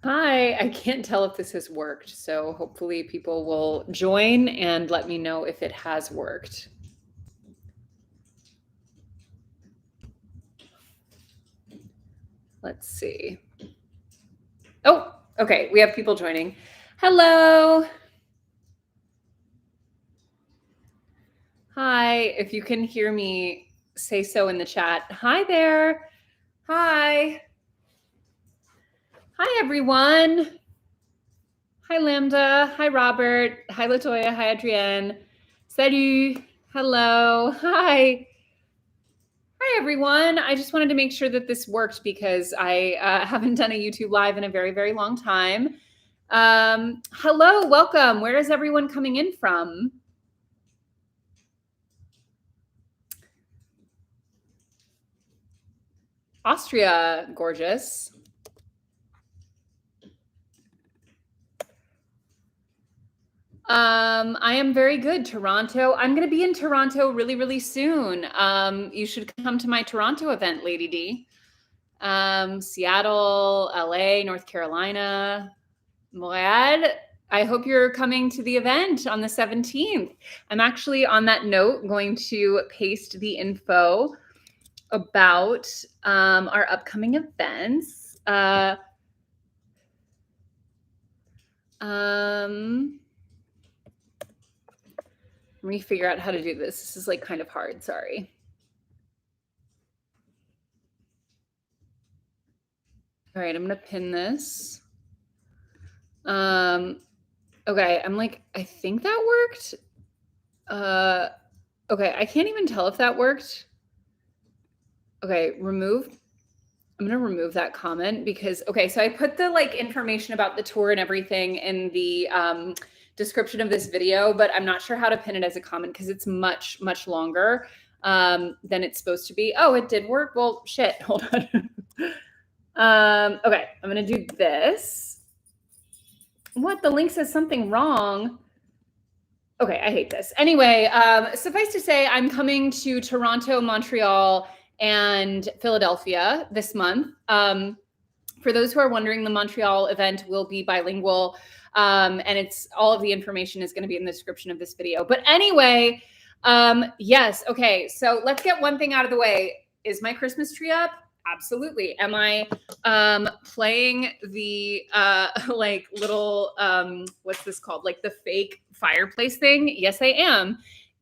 Hi, I can't tell if this has worked, so hopefully people will join and let me know if it has worked. Let's see. Oh, okay, we have people joining. Hello. Hi, if you can hear me, say so in the chat. Hi there. Hi. Hi, everyone. Hi, Lambda. Hi, Robert. Hi, Latoya. Hi, Adrienne. Salut. Hello. Hi. Hi, everyone. I just wanted to make sure that this worked because I haven't done a YouTube Live in a very, very long time. Hello, welcome. Where is everyone coming in from? Austria, gorgeous. I am very good. Toronto. I'm going to be in Toronto really, really soon. You should come to my Toronto event, Lady D. Seattle, LA, North Carolina, Montreal. I hope you're coming to the event on the 17th. I'm actually, on that note, going to paste the info about our upcoming events. Let me figure out how to do this. This is like kind of hard, sorry. All right, I'm gonna pin this. Okay, I'm like, I think that worked. Okay, I can't even tell if that worked. Okay, remove. I'm gonna remove that comment because, okay, so I put the like information about the tour and everything in the description of this video, but I'm not sure how to pin it as a comment because it's much, much longer than it's supposed to be. Oh, it did work. Well, shit, hold on. Okay, I'm gonna do this. What? The link says something wrong. Okay, I hate this. Anyway, suffice to say, I'm coming to Toronto, Montreal, and Philadelphia this month. For those who are wondering, the Montreal event will be bilingual, and it's all of the information is going to be in the description of this video. But anyway, yes, okay. So let's get one thing out of the way. Is my Christmas tree up? Absolutely. Am I playing the like little what's this called? Like the fake fireplace thing? Yes, I am.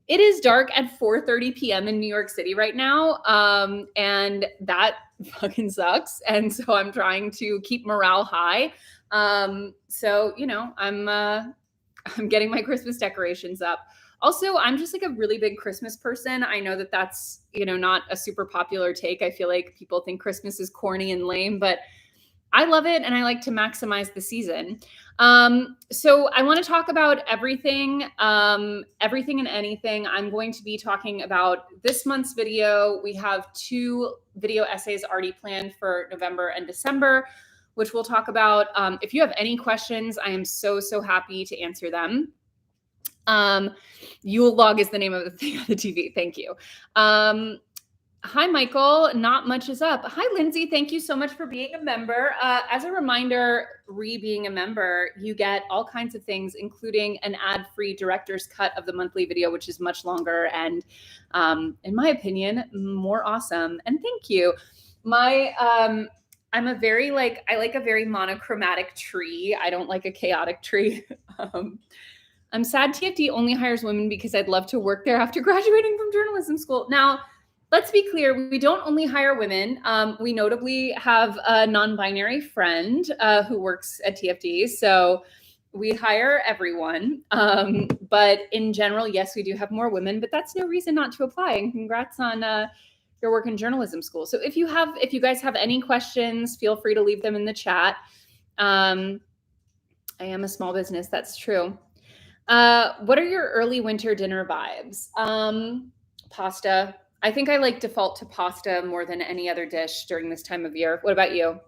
It is dark at 4:30 p.m. in New York City right now, and that fucking sucks. And so I'm trying to keep morale high. So you know, I'm getting my Christmas decorations up. Also, I'm just like a really big Christmas person. I know that that's, you know, not a super popular take. I feel like people think Christmas is corny and lame, but I love it and I like to maximize the season. So I want to talk about everything, everything and anything. I'm going to be talking about this month's video. We have 2 video essays already planned for November and December, which we'll talk about. If you have any questions, I am so, so happy to answer them. Yule log is the name of the thing on the TV. Thank you. Hi, Michael. Not much is up. Hi, Lindsay. Thank you so much for being a member. As a reminder, being a member, you get all kinds of things, including an ad-free director's cut of the monthly video, which is much longer and, in my opinion, more awesome. And thank you. I'm a very I like a very monochromatic tree. I don't like a chaotic tree. I'm sad TFD only hires women because I'd love to work there after graduating from journalism school. Now, let's be clear, we don't only hire women. We notably have a non-binary friend who works at TFD. So we hire everyone. But in general, yes, we do have more women, but that's no reason not to apply. And congrats on your work in journalism school. So if you guys have any questions, feel free to leave them in the chat. I am a small business, that's true. What are your early winter dinner vibes? Pasta. I think I like default to pasta more than any other dish during this time of year. What about you?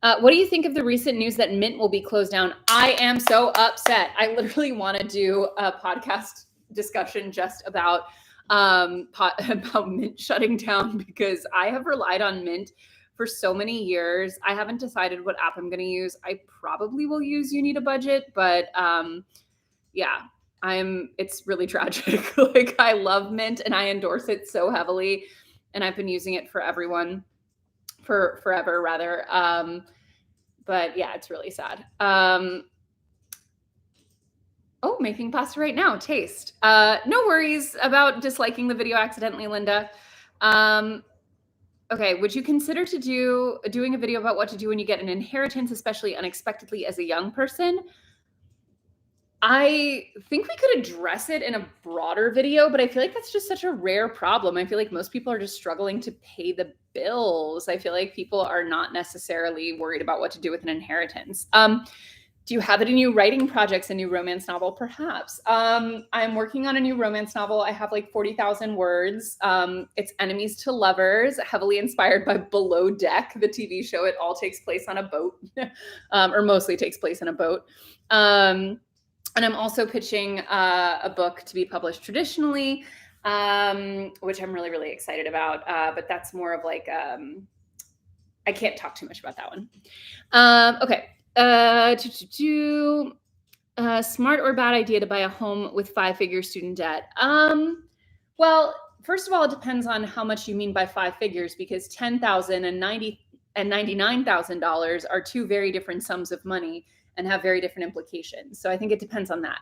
What do you think of the recent news that Mint will be closed down? I am so upset. I literally want to do a podcast discussion just about about Mint shutting down because I have relied on Mint for so many years. I haven't decided what app I'm going to use. I probably will use You Need a Budget, but yeah, it's really tragic. Like, I love Mint and I endorse it so heavily, and I've been using it for everyone for forever rather. But yeah, it's really sad. Oh, making pasta right now. Taste. No worries about disliking the video accidentally, Linda. Okay, would you consider doing a video about what to do when you get an inheritance, especially unexpectedly as a young person? I think we could address it in a broader video, but I feel like that's just such a rare problem. I feel like most people are just struggling to pay the bills. I feel like people are not necessarily worried about what to do with an inheritance. Do you have any new writing projects, a new romance novel, perhaps? I'm working on a new romance novel. I have like 40,000 words. It's enemies to lovers, heavily inspired by Below Deck, the TV show. It all takes place on a boat, or mostly takes place on a boat. And I'm also pitching a book to be published traditionally, which I'm really, really excited about. But that's more of like, I can't talk too much about that one. Okay. Smart or bad idea to buy a home with 5-figure student debt? Well, first of all, it depends on how much you mean by 5 figures, because $10,000 and $99,000 are two very different sums of money and have very different implications. So I think it depends on that.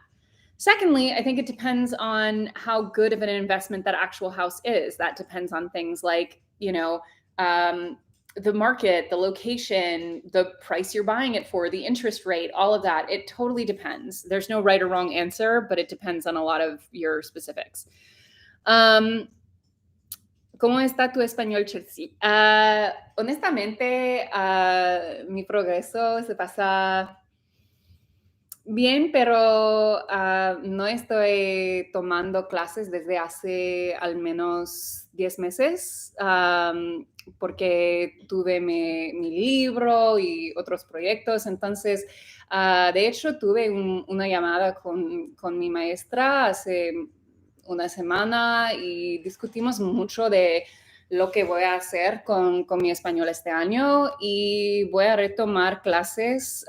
Secondly, I think it depends on how good of an investment that actual house is. That depends on things like, the market, the location, the price you're buying it for, the interest rate, all of that. It totally depends. There's no right or wrong answer, but it depends on a lot of your specifics. ¿Cómo está tu español, Chelsea? Honestamente, mi progreso se pasa bien, pero no estoy tomando clases desde hace al menos 10 meses, porque tuve mi libro y otros proyectos. Entonces, de hecho, tuve una llamada con mi maestra hace una semana y discutimos mucho de lo que voy a hacer con mi español este año, y voy a retomar clases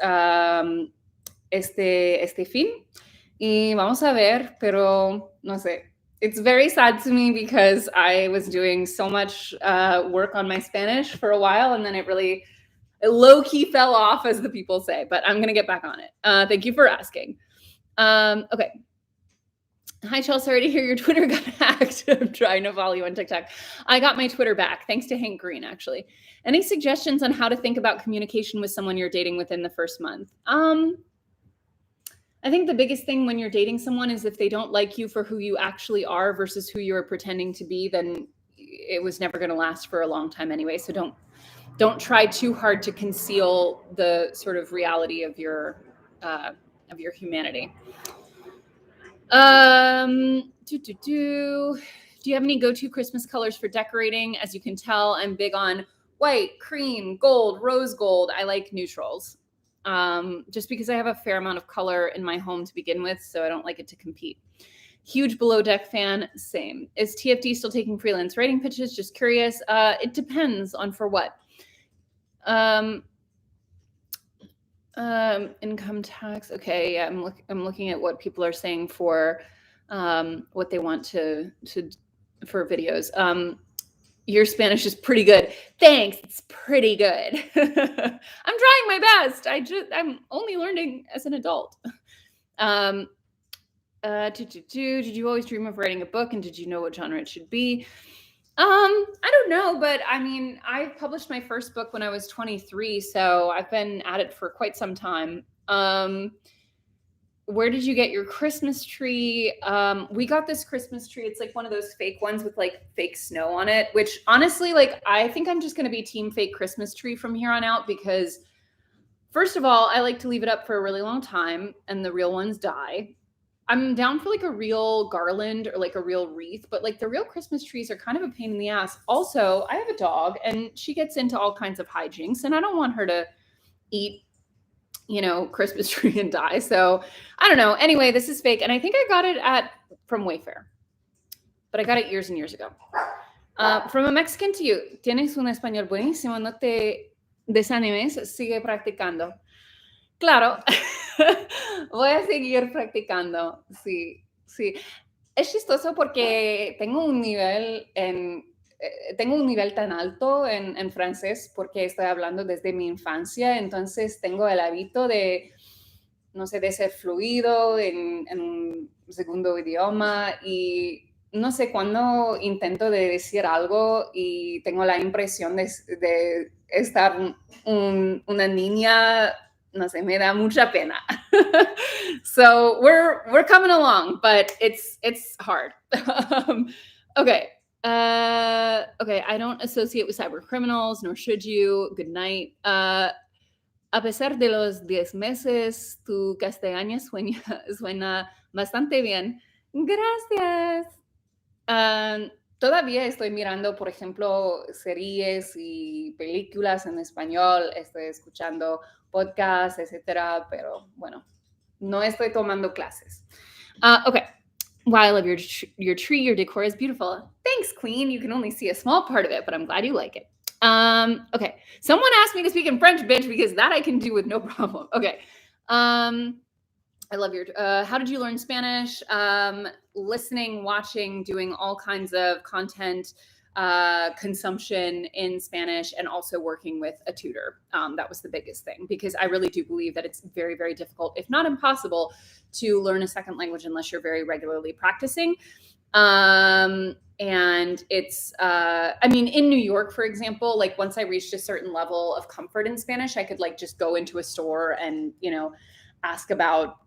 este fin, y vamos a ver, pero no sé. It's very sad to me because I was doing so much work on my Spanish for a while, and then it low-key fell off, as the people say, but I'm going to get back on it. Thank you for asking. Okay. Hi, Chelsea. Sorry to hear your Twitter got hacked. I'm trying to follow you on TikTok. I got my Twitter back, thanks to Hank Green, actually. Any suggestions on how to think about communication with someone you're dating within the first month? I think the biggest thing when you're dating someone is if they don't like you for who you actually are versus who you're pretending to be, then it was never going to last for a long time anyway. So don't try too hard to conceal the sort of reality of your humanity. Do you have any go-to Christmas colors for decorating? As you can tell, I'm big on white, cream, gold, rose gold. I like neutrals. Just because I have a fair amount of color in my home to begin with, so I don't like it to compete. Huge Below Deck fan, same. Is TFD still taking freelance writing pitches? Just curious. It depends on for what. Income tax. Okay, yeah, I'm looking at what people are saying for what they want to for videos. Your Spanish is pretty good. Thanks. It's pretty good. I'm trying my best. I'm only learning as an adult. Did you always dream of writing a book, and did you know what genre it should be? I don't know, but I mean, I published my first book when I was 23, so I've been at it for quite some time. Where did you get your Christmas tree? We got this Christmas tree. It's like one of those fake ones with like fake snow on it, which honestly, like, I think I'm just going to be team fake Christmas tree from here on out, because first of all, I like to leave it up for a really long time and the real ones die. I'm down for like a real garland or like a real wreath, but like the real Christmas trees are kind of a pain in the ass. Also, I have a dog and she gets into all kinds of hijinks, and I don't want her to eat, Christmas tree and die. So I don't know. Anyway, this is fake. And I think I got it from Wayfair, but I got it years and years ago. From a Mexican to you, tienes un español buenísimo, no te desanimes, sigue practicando. Claro, voy a seguir practicando, sí, sí. Es chistoso porque tengo un nivel tan alto en francés porque estoy hablando desde mi infancia, entonces tengo el hábito de, no sé, de ser fluido en un segundo idioma y no sé, cuando intento de decir algo y tengo la impresión de estar una niña, no sé, me da mucha pena. So we're coming along, but it's hard. Okay. Okay, I don't associate with cyber criminals, nor should you. Good night. A pesar de los 10 meses, tu castellano suena bastante bien. Gracias. Todavía estoy mirando, por ejemplo, series y películas en español, estoy escuchando podcasts, etcétera, pero bueno, no estoy tomando clases. Okay. Wow, I love your tree. Your decor is beautiful. Thanks, Queen. You can only see a small part of it, but I'm glad you like it. Okay. Someone asked me to speak in French, bitch, because that I can do with no problem. Okay. I love your. How did you learn Spanish? Listening, watching, doing all kinds of content consumption in Spanish, and also working with a tutor. That was the biggest thing because I really do believe that it's very, very difficult, if not impossible, to learn a second language unless you're very regularly practicing. And it's, I mean, in New York, for example, like once I reached a certain level of comfort in Spanish, I could like just go into a store and, you know, ask about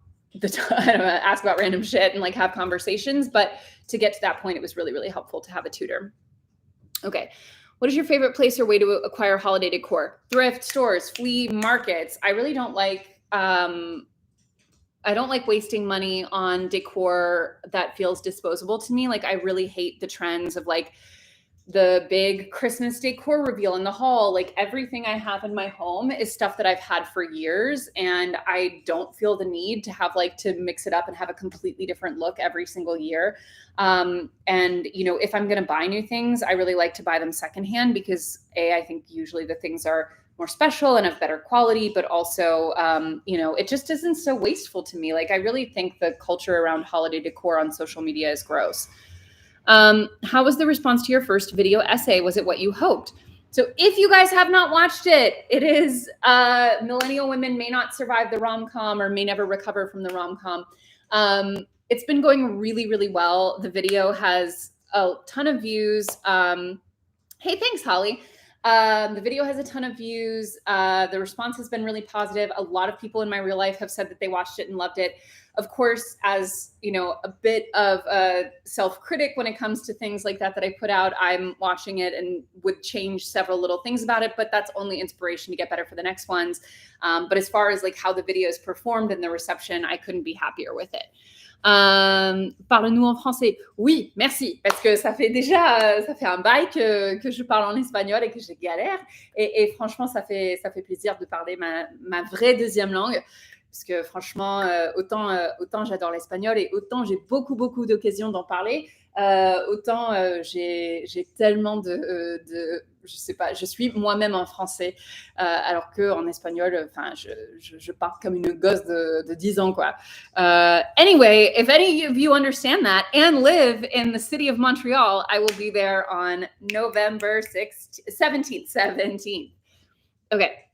ask about random shit and like have conversations. But to get to that point, it was really, really helpful to have a tutor. Okay. What is your favorite place or way to acquire holiday decor? Thrift stores, flea markets. I really don't like, I don't like wasting money on decor that feels disposable to me. Like I really hate the trends of like the big Christmas decor reveal in the hall. Like everything I have in my home is stuff that I've had for years. And I don't feel the need to have like to mix it up and have a completely different look every single year. And, you know, if I'm going to buy new things, I really like to buy them secondhand because I think usually the things are more special and of better quality, but also, you know, it just isn't so wasteful to me. Like I really think the culture around holiday decor on social media is gross. How was the response to your first video essay? Was it what you hoped? So if you guys have not watched it, it is Millennial Women May Not Survive the Rom-Com or May Never Recover from the Rom-Com. It's been going really, really well. The video has a ton of views. Hey, thanks, Holly. The video has a ton of views. The response has been really positive. A lot of people in my real life have said that they watched it and loved it. Of course, as you know, a bit of a self-critic when it comes to things like that I put out, I'm watching it and would change several little things about it, but that's only inspiration to get better for the next ones. But as far as like how the video is performed and the reception, I couldn't be happier with it. Parle-nous en français. Oui, merci, parce que ça fait déjà, ça fait un bail que je parle en espagnol et que je galère. Et franchement, ça fait plaisir de parler ma vraie deuxième langue. Parce que franchement, autant j'adore l'espagnol et autant j'ai beaucoup d'occasions d'en parler, autant j'ai tellement je sais pas, je suis moi-même en français, alors qu'en espagnol, enfin, je parle comme une gosse de 10 ans, quoi. Anyway, if any of you understand that and live in the city of Montreal, I will be there on November 17th. Okay.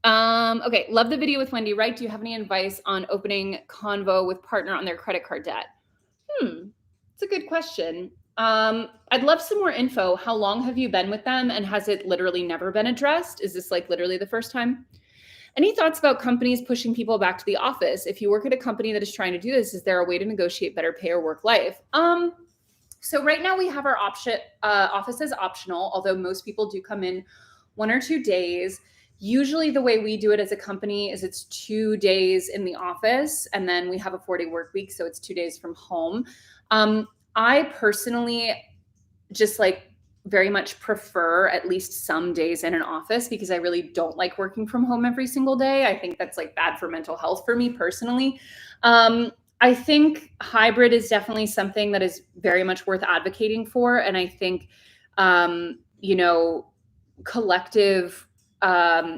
Okay, love the video with Wendy Wright. Do you have any advice on opening Convo with partner on their credit card debt? It's a good question. I'd love some more info. How long have you been with them? And has it literally never been addressed? Is this like literally the first time? Any thoughts about companies pushing people back to the office? If you work at a company that is trying to do this, is there a way to negotiate better pay or work life? So right now we have our office is optional, although most people do come in 1 or 2 days. Usually the way we do it as a company is it's 2 days in the office and then we have a 4-day work week. So it's 2 days from home. I personally just like very much prefer at least some days in an office because I really don't like working from home every single day. I think that's like bad for mental health for me personally. I think hybrid is definitely something that is very much worth advocating for. And I think you know, collective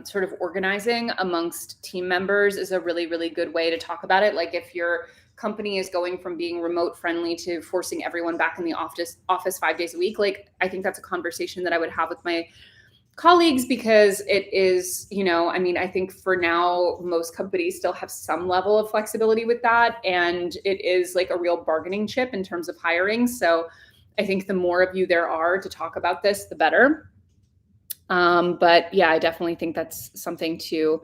sort of organizing amongst team members is a really, really good way to talk about it. Like if your company is going from being remote friendly to forcing everyone back in the office 5 days a week, like I think that's a conversation that I would have with my colleagues, because it is, you know, I mean, I think for now, most companies still have some level of flexibility with that. And it is like a real bargaining chip in terms of hiring. So I think the more of you there are to talk about this, the better. But yeah, I definitely think that's something to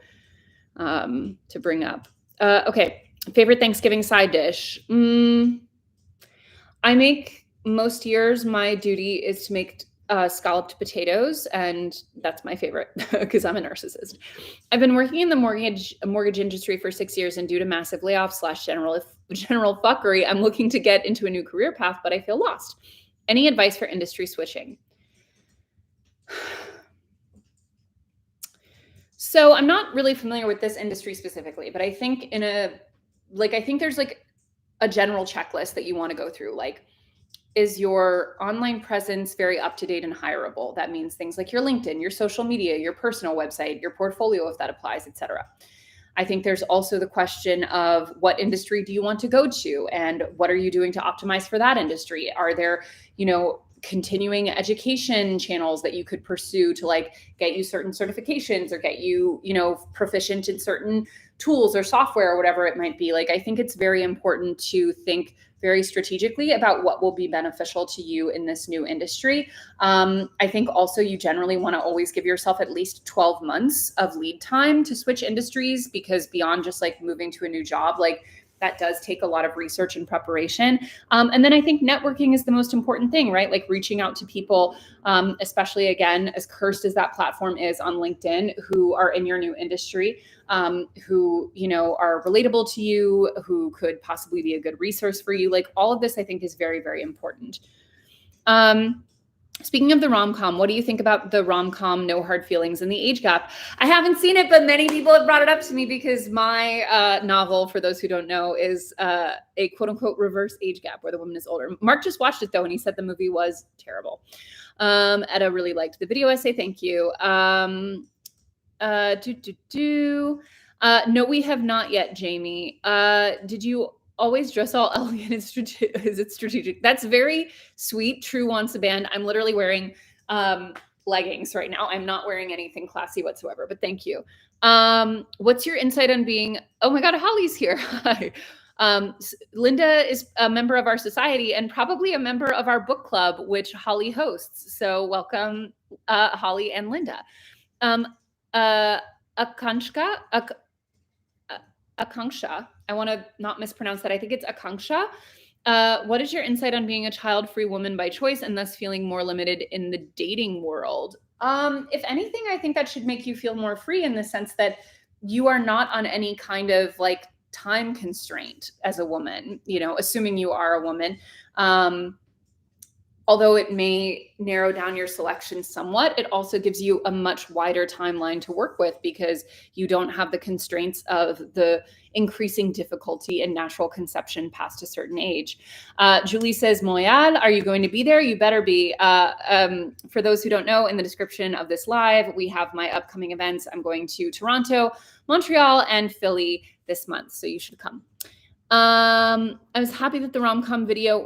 bring up. Okay. Favorite Thanksgiving side dish. I make most years, my duty is to make scalloped potatoes, and that's my favorite because I'm a narcissist. I've been working in the mortgage industry for 6 years, and due to massive layoffs / general fuckery, I'm looking to get into a new career path, but I feel lost. Any advice for industry switching? So I'm not really familiar with this industry specifically, but I think I think there's like a general checklist that you want to go through. Like, is your online presence very up to date and hireable? That means things like your LinkedIn, your social media, your personal website, your portfolio, if that applies, et cetera. I think there's also the question of what industry do you want to go to, and what are you doing to optimize for that industry? Are there, you know, continuing education channels that you could pursue to like get you certain certifications or get you, you know, proficient in certain tools or software or whatever it might be? Like, I think it's very important to think very strategically about what will be beneficial to you in this new industry. I think also you generally want to always give yourself at least 12 months of lead time to switch industries, because beyond just like moving to a new job, like that does take a lot of research and preparation. And then I think networking is the most important thing, right? Like reaching out to people, especially again, as cursed as that platform is on LinkedIn, who are in your new industry, who, you know, are relatable to you, who could possibly be a good resource for you. Like all of this, I think is very, very important. Speaking of the rom-com, what do you think about the rom-com No Hard Feelings and the age gap? I haven't seen it, but many people have brought it up to me because my novel, for those who don't know, is a quote unquote reverse age gap where the woman is older. Mark just watched it though, and he said the movie was terrible. Etta really liked the video essay. Thank you. No, we have not yet, Jamie. Did you always dress all elegant and is it strategic? That's very sweet. True wants a band. I'm literally wearing leggings right now. I'm not wearing anything classy whatsoever, but thank you. What's your insight on being, oh my God, Holly's here. Hi. Linda is a member of our society and probably a member of our book club, which Holly hosts. So welcome, Holly and Linda. Akanksha, I want to not mispronounce that. I think it's Akanksha. What is your insight on being a child-free woman by choice and thus feeling more limited in the dating world? If anything, I think that should make you feel more free in the sense that you are not on any kind of like time constraint as a woman, you know, assuming you are a woman. Although it may narrow down your selection somewhat, it also gives you a much wider timeline to work with because you don't have the constraints of the increasing difficulty in natural conception past a certain age. Julie says, Montreal, are you going to be there? You better be. For those who don't know, in the description of this live, we have my upcoming events. I'm going to Toronto, Montreal, and Philly this month, so you should come. I was happy that the rom-com video...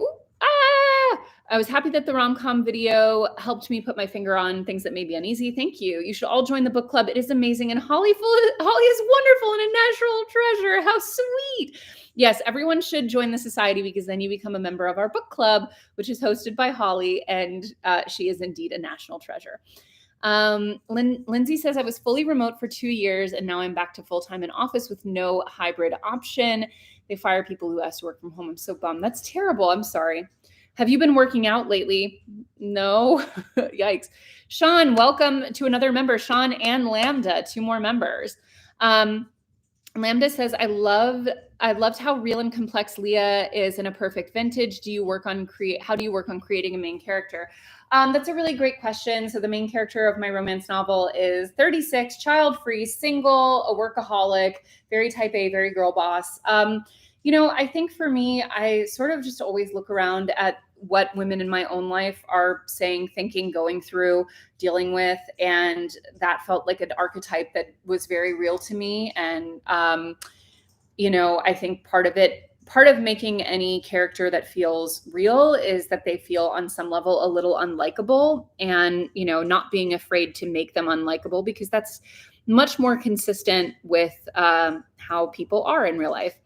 I was happy that the rom-com video helped me put my finger on things that made me uneasy. Thank you. You should all join the book club. It is amazing. And Holly is wonderful and a natural treasure. How sweet. Yes, everyone should join the society because then you become a member of our book club, which is hosted by Holly. And she is indeed a national treasure. Lindsay says, I was fully remote for 2 years and now I'm back to full-time in office with no hybrid option. They fire people who ask to work from home. I'm so bummed. That's terrible. I'm sorry. Have you been working out lately? No. Yikes. Sean, welcome to another member. Sean and Lambda, 2 more members. Lambda says, I loved how real and complex Leah is in A Perfect Vintage. How do you work on creating a main character? That's a really great question. So the main character of my romance novel is 36, child-free, single, a workaholic, very type A, very girl boss. I think for me, I sort of just always look around at what women in my own life are saying, thinking, going through, dealing with. And that felt like an archetype that was very real to me. And, I think part of making any character that feels real is that they feel on some level a little unlikable, and, not being afraid to make them unlikable, because that's much more consistent with how people are in real life.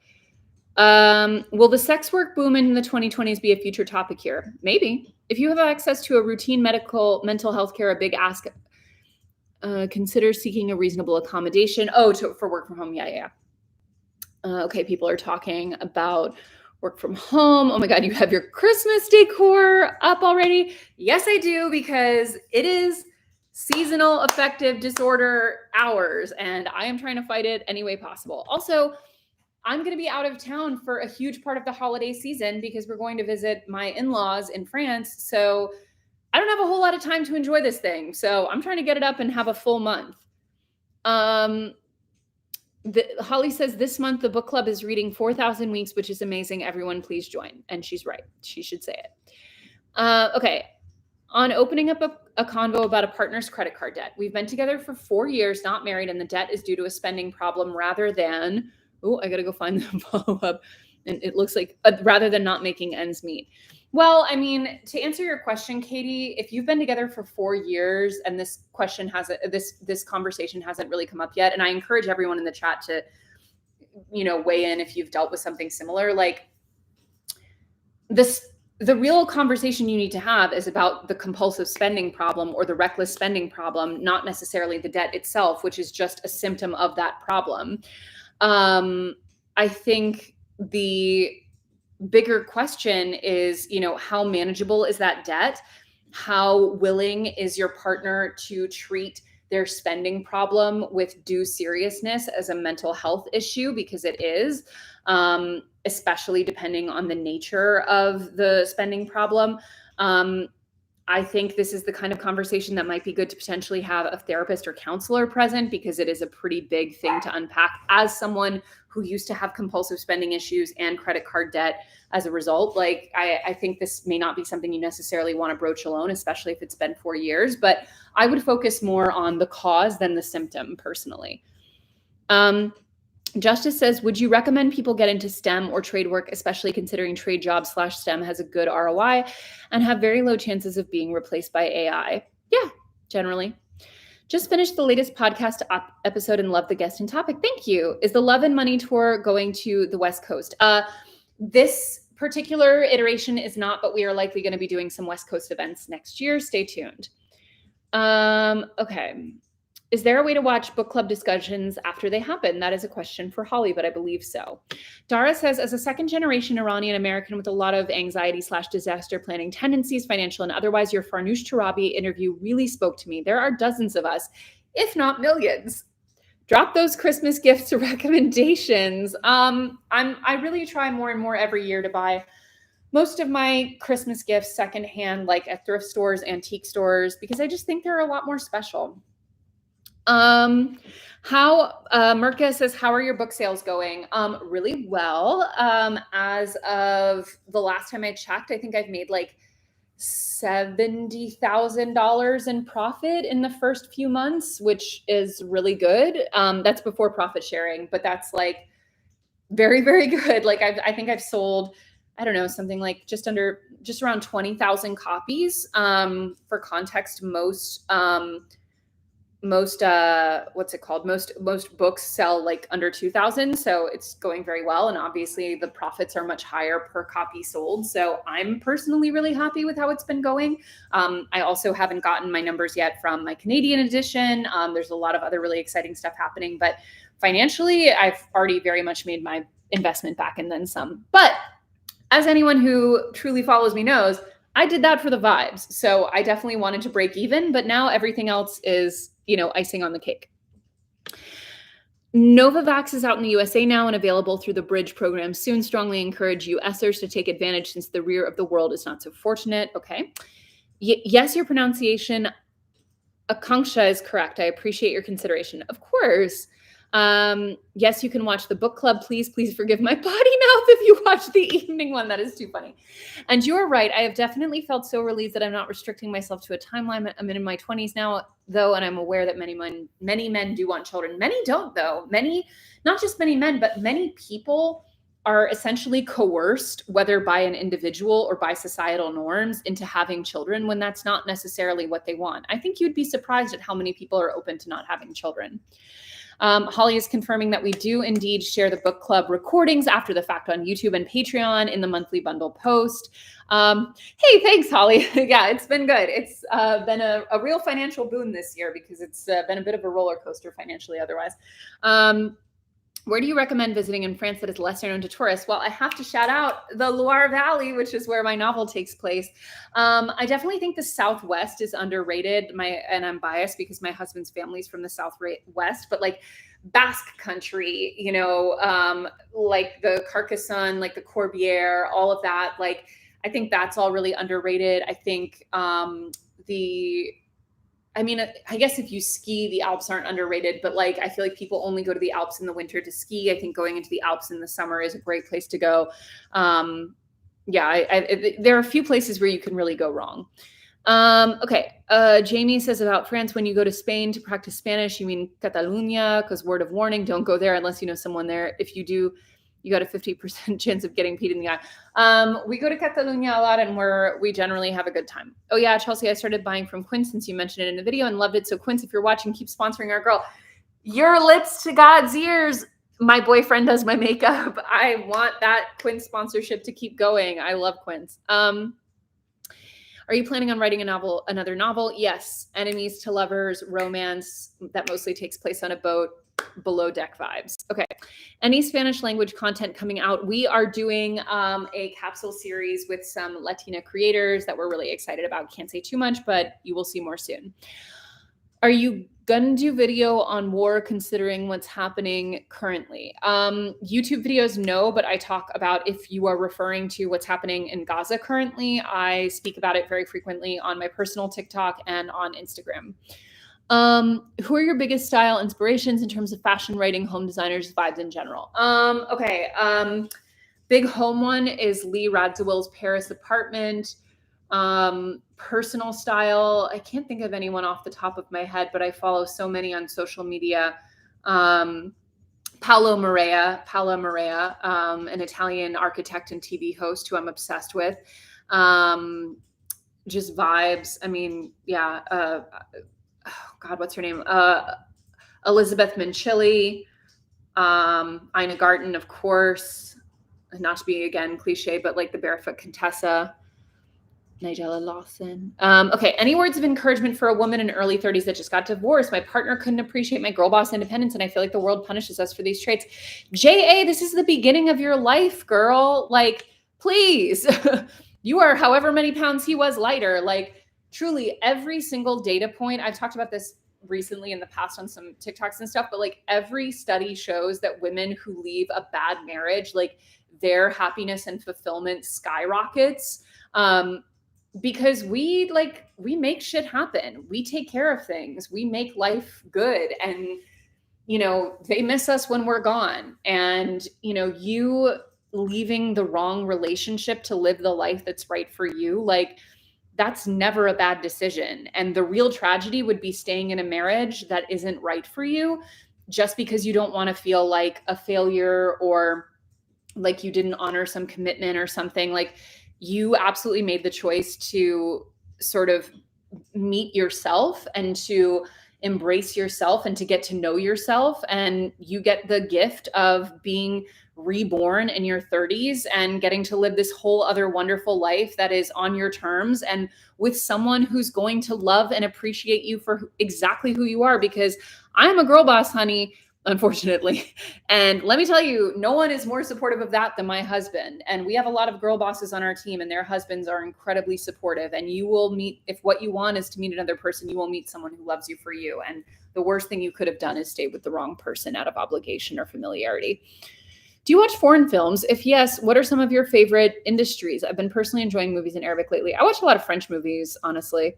Will the sex work boom in the 2020s be a future topic here? Maybe. If you have access to a routine mental health care, a big ask, consider seeking a reasonable accommodation. Oh, for work from home. Yeah. Okay, people are talking about work from home. Oh my God, you have your Christmas decor up already? Yes, I do, because it is seasonal affective disorder hours, and I am trying to fight it any way possible. Also, I'm going to be out of town for a huge part of the holiday season because we're going to visit my in-laws in France. So I don't have a whole lot of time to enjoy this thing. So I'm trying to get it up and have a full month. Holly says this month the book club is reading 4,000 Weeks, which is amazing. Everyone please join. And she's right. She should say it. Okay. On opening up a convo about a partner's credit card debt. We've been together for 4 years, not married, and the debt is due to a spending problem rather than, I got to go find the follow-up. And it looks like rather than not making ends meet. Well, I mean, to answer your question, Katie, if you've been together for 4 years and this conversation hasn't really come up yet, and I encourage everyone in the chat to, weigh in if you've dealt with something similar, like the real conversation you need to have is about the compulsive spending problem or the reckless spending problem, not necessarily the debt itself, which is just a symptom of that problem. I think the bigger question is, how manageable is that debt? How willing is your partner to treat their spending problem with due seriousness as a mental health issue? Because it is, especially depending on the nature of the spending problem. I think this is the kind of conversation that might be good to potentially have a therapist or counselor present, because it is a pretty big thing to unpack as someone who used to have compulsive spending issues and credit card debt as a result. Like, I think this may not be something you necessarily want to broach alone, especially if it's been 4 years, but I would focus more on the cause than the symptom personally. Justice says, would you recommend people get into STEM or trade work, especially considering trade jobs / STEM has a good ROI and have very low chances of being replaced by AI? Yeah, generally. Just finished the latest podcast episode and love the guest and topic. Thank you. Is the Love and Money tour going to the West Coast? This particular iteration is not, but we are likely going to be doing some West Coast events next year. Stay tuned. Okay. Is there a way to watch book club discussions after they happen? That is a question for Holly, but I believe so. Dara says, as a second-generation Iranian American with a lot of anxiety / disaster planning tendencies, financial and otherwise, your Farnoosh Torabi interview really spoke to me. There are dozens of us, if not millions. Drop those Christmas gifts recommendations. I really try more and more every year to buy most of my Christmas gifts secondhand, like at thrift stores, antique stores, because I just think they're a lot more special. Mirka says, how are your book sales going? Really well. As of the last time I checked, I think I've made like $70,000 in profit in the first few months, which is really good. That's before profit sharing, but that's like very, very good. Like I think I've sold, I don't know, something like just around 20,000 copies. For context, most books sell like under 2,000. So it's going very well. And obviously the profits are much higher per copy sold. So I'm personally really happy with how it's been going. I also haven't gotten my numbers yet from my Canadian edition. There's a lot of other really exciting stuff happening, but financially I've already very much made my investment back and then some. But as anyone who truly follows me knows, I did that for the vibes. So I definitely wanted to break even, but now everything else is, icing on the cake. Novavax is out in the USA now and available through the Bridge program soon. Strongly encourage USers to take advantage since the rear of the world is not so fortunate. Okay. Yes, your pronunciation, Akanksha, is correct. I appreciate your consideration. Of course. Yes, you can watch the book club. Please forgive my potty mouth if you watch the evening one. That is too funny. And you're right. I have definitely felt so relieved that I'm not restricting myself to a timeline. I'm in my 20s now, though, and I'm aware that many men do want children. Many don't, though. Many, not just many men, but many people are essentially coerced, whether by an individual or by societal norms, into having children when that's not necessarily what they want. I think you'd be surprised at how many people are open to not having children. Holly is confirming that we do indeed share the book club recordings after the fact on YouTube and Patreon in the monthly bundle post. Hey, thanks, Holly. Yeah, it's been good. It's been a real financial boon this year because it's been a bit of a roller coaster financially otherwise. Where do you recommend visiting in France that is lesser known to tourists? Well, I have to shout out the Loire Valley, which is where my novel takes place. I definitely think the Southwest is underrated. And I'm biased because my husband's family's from the Southwest, but like Basque country, like the Carcassonne, like the Corbière, all of that. Like, I think that's all really underrated. I think I guess if you ski, the Alps aren't underrated, but like, I feel like people only go to the Alps in the winter to ski. I think going into the Alps in the summer is a great place to go. There are a few places where you can really go wrong. Okay. Jamie says about France, when you go to Spain to practice Spanish, you mean Catalunya, because word of warning, don't go there unless you know someone there. If you do, you got a 50% chance of getting peed in the eye. We go to Catalunya a lot and we generally have a good time. Oh yeah, Chelsea, I started buying from Quince since you mentioned it in the video and loved it. So Quince, if you're watching, keep sponsoring our girl. Your lips to God's ears. My boyfriend does my makeup. I want that Quince sponsorship to keep going. I love Quince. Are you planning on writing another novel? Yes. Enemies to lovers, romance that mostly takes place on a boat. Below deck vibes. Okay. Any Spanish language content coming out? We are doing a capsule series with some Latina creators that we're really excited about. Can't say too much, but you will see more soon. Are you gonna do video on war considering what's happening currently? YouTube videos, no, but I talk about, if you are referring to what's happening in Gaza currently, I speak about it very frequently on my personal TikTok and on Instagram. Who are your biggest style inspirations in terms of fashion, writing, home designers, vibes in general? Big home one is Lee Radziwill's Paris apartment. Personal style, I can't think of anyone off the top of my head, but I follow so many on social media. Paolo Marea, an Italian architect and TV host who I'm obsessed with. Just vibes. I mean, yeah. Oh God, what's her name? Elizabeth Mincilli, Ina Garten, of course, not to be again cliche, but like the Barefoot Contessa, Nigella Lawson. Okay. Any words of encouragement for a woman in early 30s that just got divorced? My partner couldn't appreciate my girl boss independence, and I feel like the world punishes us for these traits. JA, this is the beginning of your life, girl. Like, please, you are however many pounds he was lighter. Like, truly, every single data point, I've talked about this recently in the past on some TikToks and stuff, but like every study shows that women who leave a bad marriage, like their happiness and fulfillment skyrockets. Because we make shit happen. We take care of things. We make life good. And, they miss us when we're gone. And, you leaving the wrong relationship to live the life that's right for you, like, that's never a bad decision. And the real tragedy would be staying in a marriage that isn't right for you just because you don't want to feel like a failure or like you didn't honor some commitment or something. Like, you absolutely made the choice to sort of meet yourself and to embrace yourself and to get to know yourself. And you get the gift of being reborn in your 30s and getting to live this whole other wonderful life that is on your terms and with someone who's going to love and appreciate you for exactly who you are. Because I'm a girl boss, honey, unfortunately. And let me tell you, no one is more supportive of that than my husband. And we have a lot of girl bosses on our team, and their husbands are incredibly supportive. And you will meet, if what you want is to meet another person, you will meet someone who loves you for you. And the worst thing you could have done is stay with the wrong person out of obligation or familiarity. Do you watch foreign films? If yes, what are some of your favorite industries? I've been personally enjoying movies in Arabic lately. I watch a lot of French movies, honestly.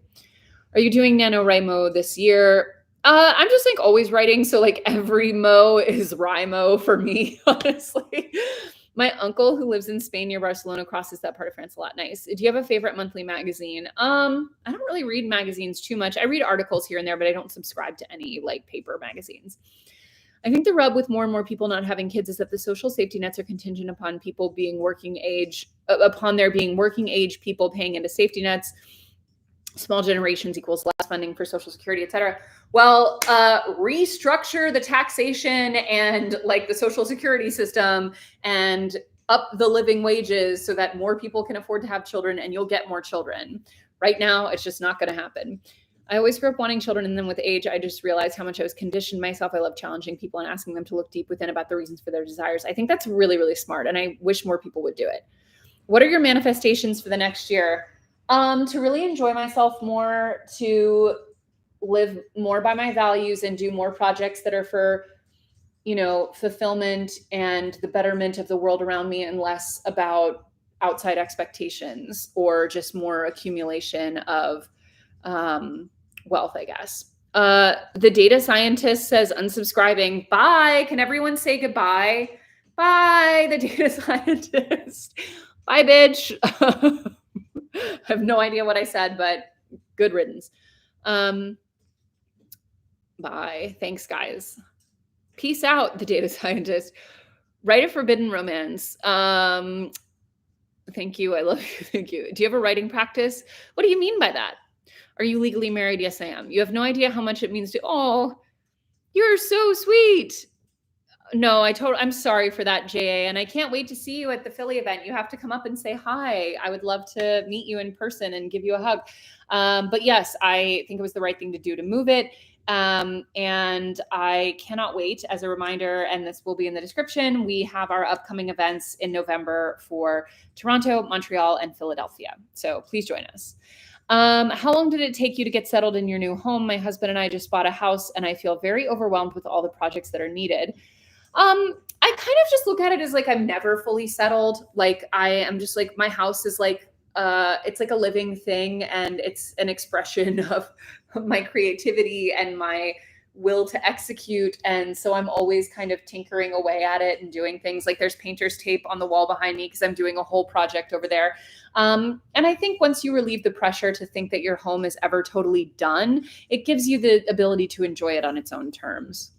Are you doing NaNoWriMo this year? I'm just like always writing, so like every mo is Rymo for me, honestly. My uncle who lives in Spain near Barcelona crosses that part of France a lot. Nice. Do you have a favorite monthly magazine? I don't really read magazines too much. I read articles here and there, but I don't subscribe to any like paper magazines. I think the rub with more and more people not having kids is that the social safety nets are contingent upon people being working age, upon there being working age people paying into safety nets. Small generations equals less funding for Social Security, et cetera. Well, restructure the taxation and like the Social Security system and up the living wages so that more people can afford to have children and you'll get more children. Right now, it's just not going to happen. I always grew up wanting children, and then with age, I just realized how much I was conditioned myself. I love challenging people and asking them to look deep within about the reasons for their desires. I think that's really, really smart, and I wish more people would do it. What are your manifestations for the next year? To really enjoy myself more, to live more by my values and do more projects that are for, fulfillment and the betterment of the world around me, and less about outside expectations or just more accumulation of wealth, I guess. The data scientist says unsubscribing. Bye. Can everyone say goodbye? Bye, the data scientist. Bye, bitch. I have no idea what I said, but good riddance. Bye. Thanks, guys. Peace out, the data scientist. Write a forbidden romance. Thank you. I love you. Thank you. Do you have a writing practice? What do you mean by that? Are you legally married? Yes, I am. You have no idea how much it means to, oh, you're so sweet. No, I'm sorry for that, JA. And I can't wait to see you at the Philly event. You have to come up and say hi. I would love to meet you in person and give you a hug. But yes, I think it was the right thing to do to move it. And I cannot wait. As a reminder, and this will be in the description, we have our upcoming events in November for Toronto, Montreal, and Philadelphia. So please join us. How long did it take you to get settled in your new home? My husband and I just bought a house, and I feel very overwhelmed with all the projects that are needed. I kind of just look at it as like I'm never fully settled. Like I am just like, my house is like, it's like a living thing, and it's an expression of my creativity and my will to execute. And so I'm always kind of tinkering away at it and doing things. Like there's painter's tape on the wall behind me because I'm doing a whole project over there. And I think once you relieve the pressure to think that your home is ever totally done, it gives you the ability to enjoy it on its own terms.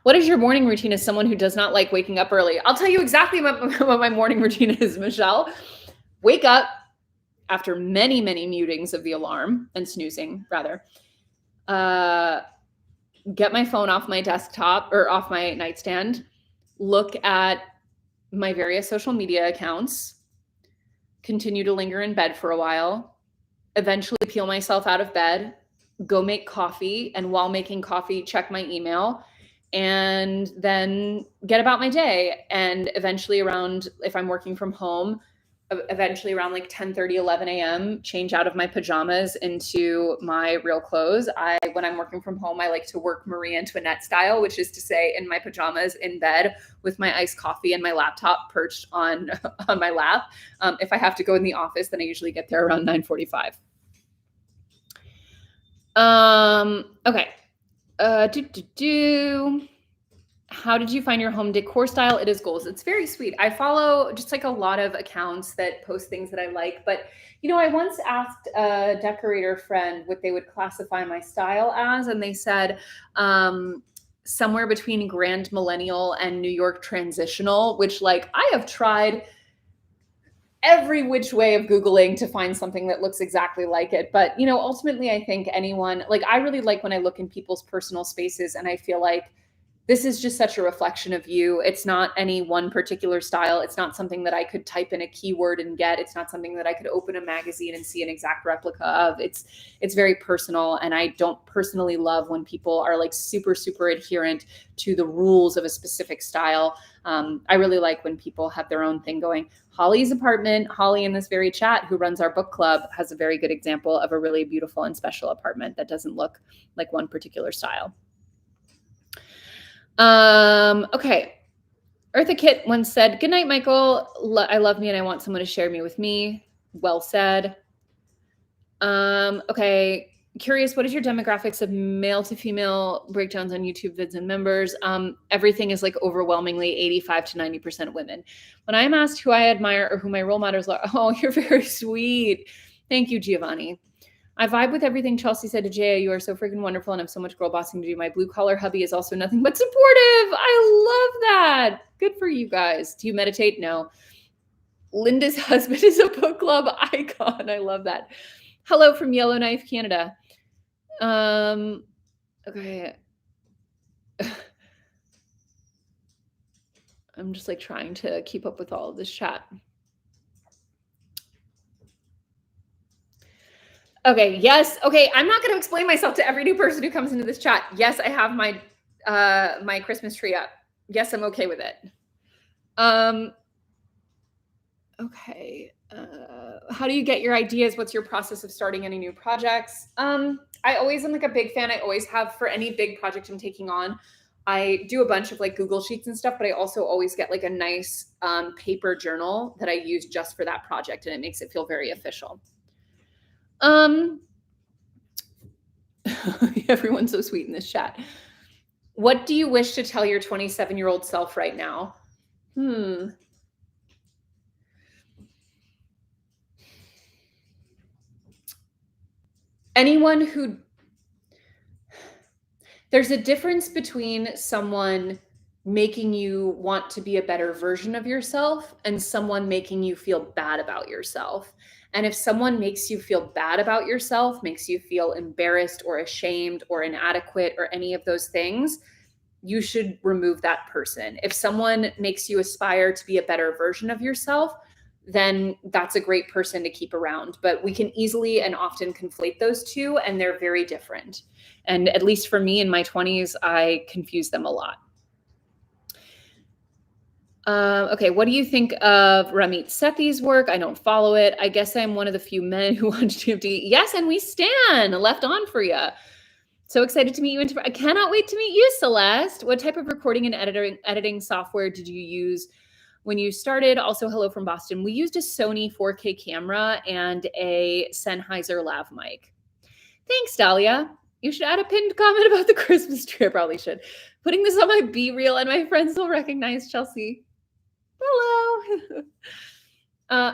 What is your morning routine as someone who does not like waking up early? I'll tell you exactly what my morning routine is, Michelle. Wake up after many, many mutings of the alarm and snoozing, rather. Get my phone off my desktop or off my nightstand. Look at my various social media accounts. Continue to linger in bed for a while. Eventually peel myself out of bed. Go make coffee. And while making coffee, check my email. And then get about my day. And eventually around, if I'm working from home, eventually around like 10:30, 11 a.m., change out of my pajamas into my real clothes. When I'm working from home, I like to work Marie Antoinette style, which is to say in my pajamas in bed with my iced coffee and my laptop perched on my lap. If I have to go in the office, then I usually get there around 9:45. Okay. How did you find your home decor style? It is goals. It's very sweet. I follow just like a lot of accounts that post things that I like. But, I once asked a decorator friend what they would classify my style as, and they said somewhere between grand millennial and New York transitional, which like I have tried every which way of Googling to find something that looks exactly like it. But, ultimately, I think anyone, like I really like when I look in people's personal spaces and I feel like this is just such a reflection of you. It's not any one particular style. It's not something that I could type in a keyword and get. It's not something that I could open a magazine and see an exact replica of. It's very personal. And I don't personally love when people are like super, super adherent to the rules of a specific style. I really like when people have their own thing going. Holly's apartment, Holly in this very chat, who runs our book club, has a very good example of a really beautiful and special apartment that doesn't look like one particular style. Okay. Eartha Kitt once said, "Good night, Michael. I love me and I want someone to share me with me." Well said. Okay. Curious, what is your demographics of male to female breakdowns on YouTube vids and members? Everything is like overwhelmingly 85 to 90% women. When I'm asked who I admire or who my role models are, oh, you're very sweet. Thank you, Giovanni. I vibe with everything Chelsea said to Jaya. You are so freaking wonderful and have so much girl bossing to do. My blue collar hubby is also nothing but supportive. I love that. Good for you guys. Do you meditate? No. Linda's husband is a book club icon. I love that. Hello from Yellowknife, Canada. Okay. I'm just like trying to keep up with all of this chat. Okay, yes. Okay, I'm not going to explain myself to every new person who comes into this chat. Yes, I have my my Christmas tree up. Yes, I'm okay with it. Okay. How do you get your ideas? What's your process of starting any new projects? I always am like a big fan. I always have for any big project I'm taking on. I do a bunch of like Google Sheets and stuff, but I also always get like a nice paper journal that I use just for that project, and it makes it feel very official. Everyone's so sweet in this chat. What do you wish to tell your 27-year-old self right now? Anyone who, there's a difference between someone making you want to be a better version of yourself and someone making you feel bad about yourself. And if someone makes you feel bad about yourself, makes you feel embarrassed or ashamed or inadequate or any of those things, you should remove that person. If someone makes you aspire to be a better version of yourself, then that's a great person to keep around. But we can easily and often conflate those two, and they're very different. And at least for me in my 20s, I confuse them a lot. Okay, what do you think of Ramit Sethi's work? I don't follow it. I guess I'm one of the few men who watch TFD. Yes, and we stand left on for you. So excited to meet you. I cannot wait to meet you, Celeste. What type of recording and editing software did you use when you started? Also, hello from Boston. We used a Sony 4K camera and a Sennheiser lav mic. Thanks, Dahlia. You should add a pinned comment about the Christmas tree. I probably should. Putting this on my B-reel and my friends will recognize Chelsea. Hello.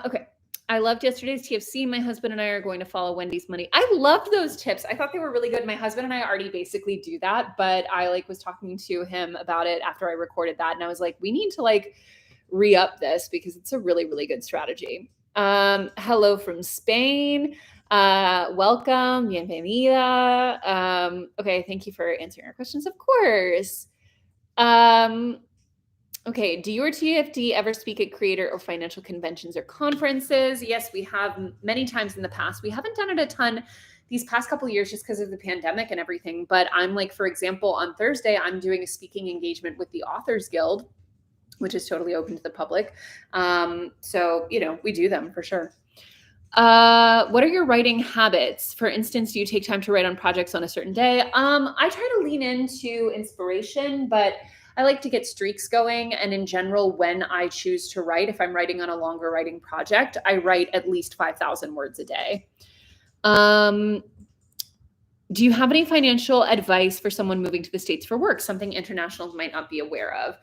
Okay. I loved yesterday's TFC. My husband and I are going to follow Wendy's money. I loved those tips. I thought they were really good. My husband and I already basically do that, but I like was talking to him about it after I recorded that. And I was like, we need to like re-up this because it's a really, really good strategy. Hello from Spain. Welcome. Bienvenida. Okay. Thank you for answering our questions. Of course. Okay, do you or TFD ever speak at creator or financial conventions or conferences? Yes, we have many times in the past. We haven't done it a ton these past couple of years just because of the pandemic and everything. But I'm like, for example, on Thursday, I'm doing a speaking engagement with the Authors Guild, which is totally open to the public. So, you know, we do them for sure. What are your writing habits? For instance, do you take time to write on projects on a certain day? I try to lean into inspiration, but I like to get streaks going. And in general, when I choose to write, if I'm writing on a longer writing project, I write at least 5,000 words a day. Do you have any financial advice for someone moving to the States for work? Something internationals might not be aware of.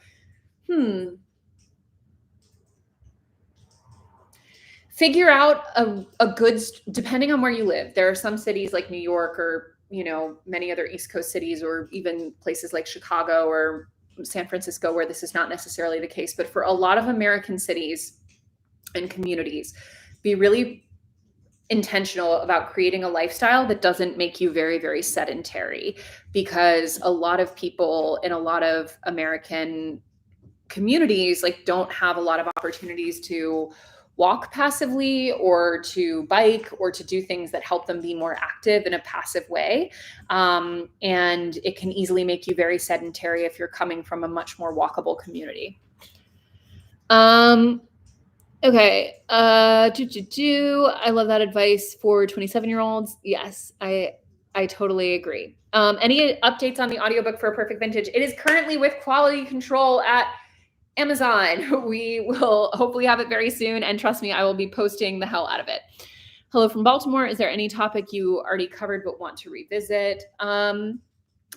Figure out a good, depending on where you live. There are some cities like New York or, you know, many other East Coast cities or even places like Chicago or San Francisco where this is not necessarily the case. But for a lot of American cities and communities, be really intentional about creating a lifestyle that doesn't make you very, very sedentary, because a lot of people in a lot of American communities like don't have a lot of opportunities to walk passively or to bike or to do things that help them be more active in a passive way. And it can easily make you very sedentary if you're coming from a much more walkable community. Okay. I love that advice for 27-year-olds. Yes, I totally agree. Any updates on the audiobook for A Perfect Vintage? It is currently with quality control at Amazon. We will hopefully have it very soon. And trust me, I will be posting the hell out of it. Hello from Baltimore. Is there any topic you already covered but want to revisit? Not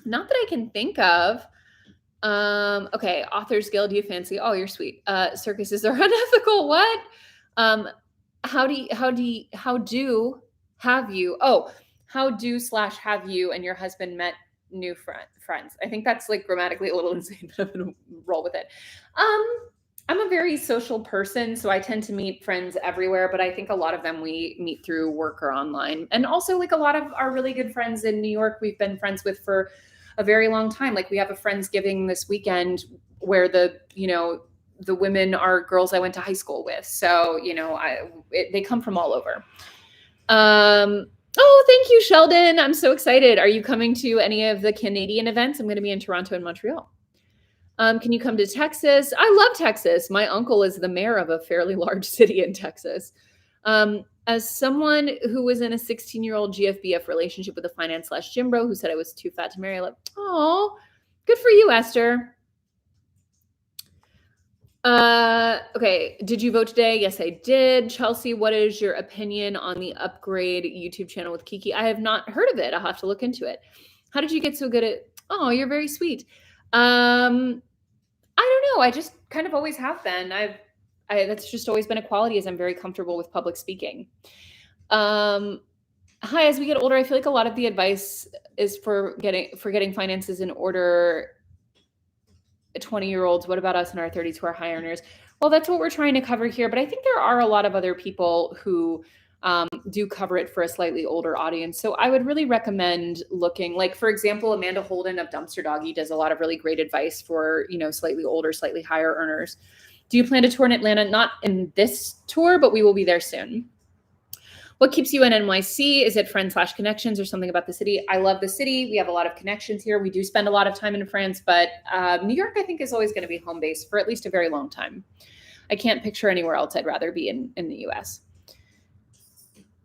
that I can think of. Okay, Authors Guild, you fancy? Oh, you're sweet. Circuses are unethical. What? How do have you and your husband met new friends? I think that's like grammatically a little insane, but I'm gonna roll with it. I'm a very social person, so I tend to meet friends everywhere, but I think a lot of them we meet through work or online. And also, like, a lot of our really good friends in New York, we've been friends with for a very long time. Like, we have a Friendsgiving this weekend where the women are girls I went to high school with. So, they come from all over. Oh, thank you, Sheldon. I'm so excited. Are you coming to any of the Canadian events? I'm going to be in Toronto and Montreal. Can you come to Texas? I love Texas. My uncle is the mayor of a fairly large city in Texas. As someone who was in a 16-year-old GFBF relationship with a finance/gym bro who said I was too fat to marry, oh, good for you, Esther. Okay. Did you vote today? Yes, I did. Chelsea, what is your opinion on the Upgrade YouTube channel with Kiki? I have not heard of it. I'll have to look into it. How did you get so good at? Oh, you're very sweet. I don't know. I just kind of always have been. That's just always been a quality, as I'm very comfortable with public speaking. Hi, as we get older, I feel like a lot of the advice is for getting finances in order. 20-year-olds, what about us in our 30s who are high earners? Well, that's what we're trying to cover here, but I think there are a lot of other people who do cover it for a slightly older audience. So I would really recommend looking, like, for example, Amanda Holden of Dumpster Doggy does a lot of really great advice for, slightly older, slightly higher earners. Do you plan to tour in Atlanta? Not in this tour, but we will be there soon. What keeps you in NYC? Is it friends/connections or something about the city? I love the city. We have a lot of connections here. We do spend a lot of time in France, but New York, I think, is always going to be home base for at least a very long time. I can't picture anywhere else I'd rather be in the US.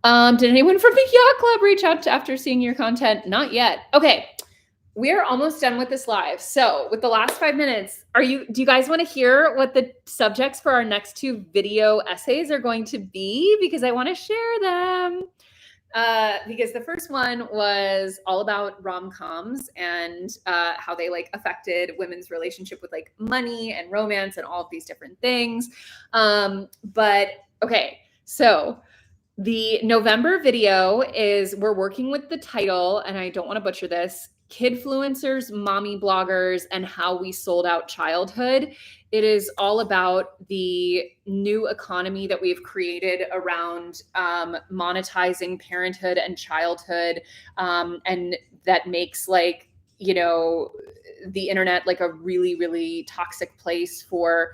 Did anyone from the Yacht Club reach out after seeing your content? Not yet. Okay. We're almost done with this live. So with the last 5 minutes, do you guys want to hear what the subjects for our next 2 video essays are going to be? Because I want to share them. Because the first one was all about rom-coms and how they affected women's relationship with money and romance and all of these different things. But okay, so the November video we're working with the title, and I don't want to butcher this, Kidfluencers, Mommy Bloggers, and How We Sold Out Childhood. It is all about the new economy that we've created around monetizing parenthood and childhood, and that makes the internet a really, really toxic place for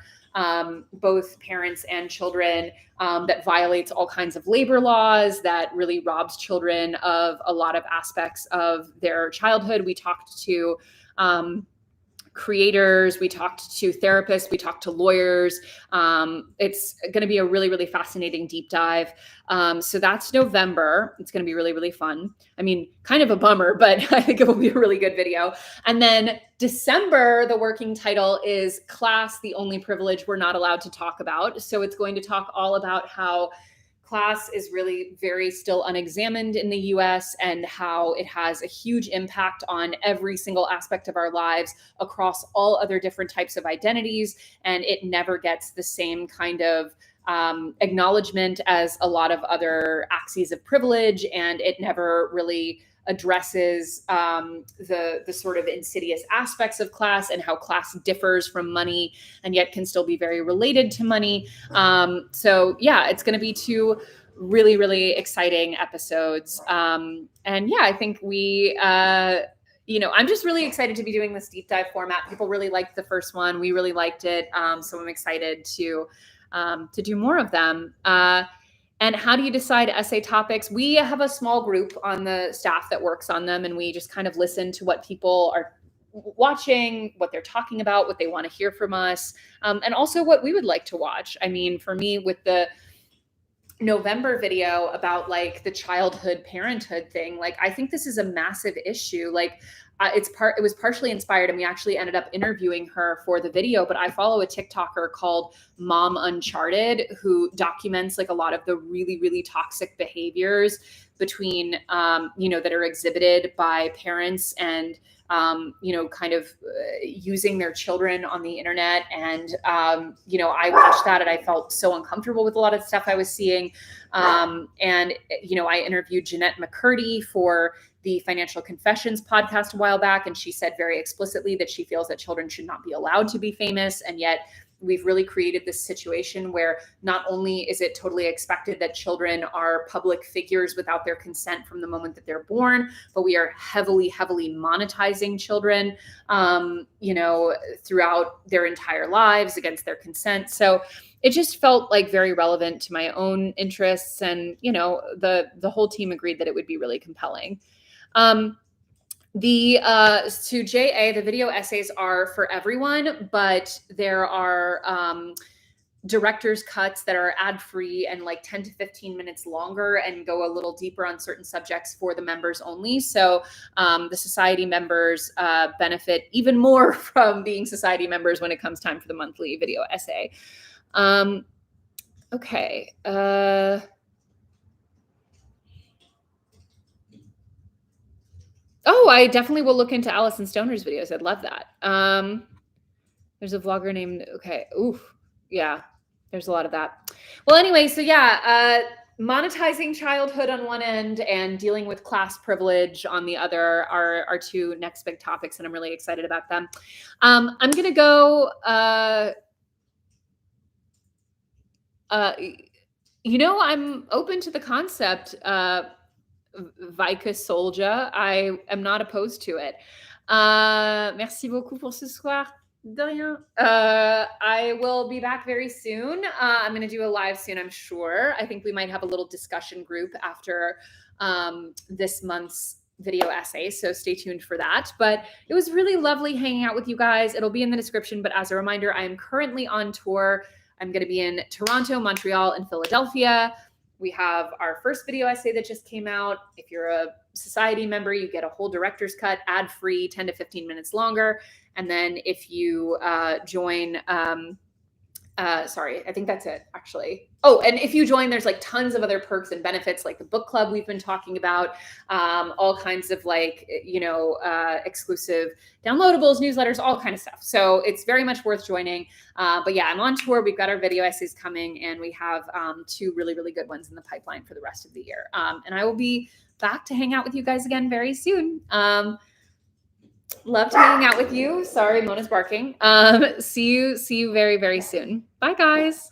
both parents and children, that violates all kinds of labor laws, that really robs children of a lot of aspects of their childhood. We talked to creators, we talked to therapists, we talked to lawyers. It's going to be a really, really fascinating deep dive. So that's November. It's going to be really, really fun. I mean, kind of a bummer, but I think it will be a really good video. And then December, the working title is Class, the Only Privilege We're Not Allowed to Talk About. So it's going to talk all about how class is really very still unexamined in the US and how it has a huge impact on every single aspect of our lives across all other different types of identities. And it never gets the same kind of acknowledgement as a lot of other axes of privilege. And it never really addresses the sort of insidious aspects of class and how class differs from money and yet can still be very related to money. So yeah, it's going to be 2 really, really exciting episodes. And yeah, I think I'm just really excited to be doing this deep dive format. People really liked the first one. We really liked it. So I'm excited to do more of them. And how do you decide essay topics? We have a small group on the staff that works on them, and we just kind of listen to what people are watching, what they're talking about, what they want to hear from us, and also what we would like to watch. I mean, for me, with the November video about the childhood parenthood thing, I think this is a massive issue. it was partially inspired, and we actually ended up interviewing her for the video. But I follow a TikToker called Mom Uncharted who documents like a lot of the really, really toxic behaviors between, that are exhibited by parents and kind of using their children on the internet. And, I watched that and I felt so uncomfortable with a lot of stuff I was seeing. I interviewed Jeanette McCurdy for the Financial Confessions podcast a while back, and she said very explicitly that she feels that children should not be allowed to be famous. And yet we've really created this situation where not only is it totally expected that children are public figures without their consent from the moment that they're born, but we are heavily, heavily monetizing children, throughout their entire lives against their consent. So it just felt like very relevant to my own interests. And, the whole team agreed that it would be really compelling. To JA, the video essays are for everyone, but there are director's cuts that are ad-free and like 10 to 15 minutes longer and go a little deeper on certain subjects for the members only. So the society members benefit even more from being society members when it comes time for the monthly video essay. Okay. Oh, I definitely will look into Allison Stoner's videos. I'd love that. There's a vlogger named, okay. Ooh, yeah, there's a lot of that. Well, anyway, so yeah, monetizing childhood on one end and dealing with class privilege on the other are our two next big topics, and I'm really excited about them. I'm going to go, I'm open to the concept, Vika Solja. I am not opposed to it. Merci beaucoup pour ce soir. De rien. I will be back very soon. I'm going to do a live soon, I'm sure. I think we might have a little discussion group after this month's video essay, so stay tuned for that. But it was really lovely hanging out with you guys. It'll be in the description, but as a reminder, I am currently on tour. I'm going to be in Toronto, Montreal, and Philadelphia. We have our first video essay that just came out. If you're a society member, you get a whole director's cut, ad-free, 10 to 15 minutes longer. And then if you join, I think that's it, actually. Oh, and if you join, there's like tons of other perks and benefits, like the book club we've been talking about, all kinds of exclusive downloadables, newsletters, all kind of stuff. So it's very much worth joining. But yeah, I'm on tour. We've got our video essays coming, and we have 2 really, really good ones in the pipeline for the rest of the year. And I will be back to hang out with you guys again very soon. Loved hanging out with you. Sorry, Mona's barking. See you very, very soon. Bye, guys.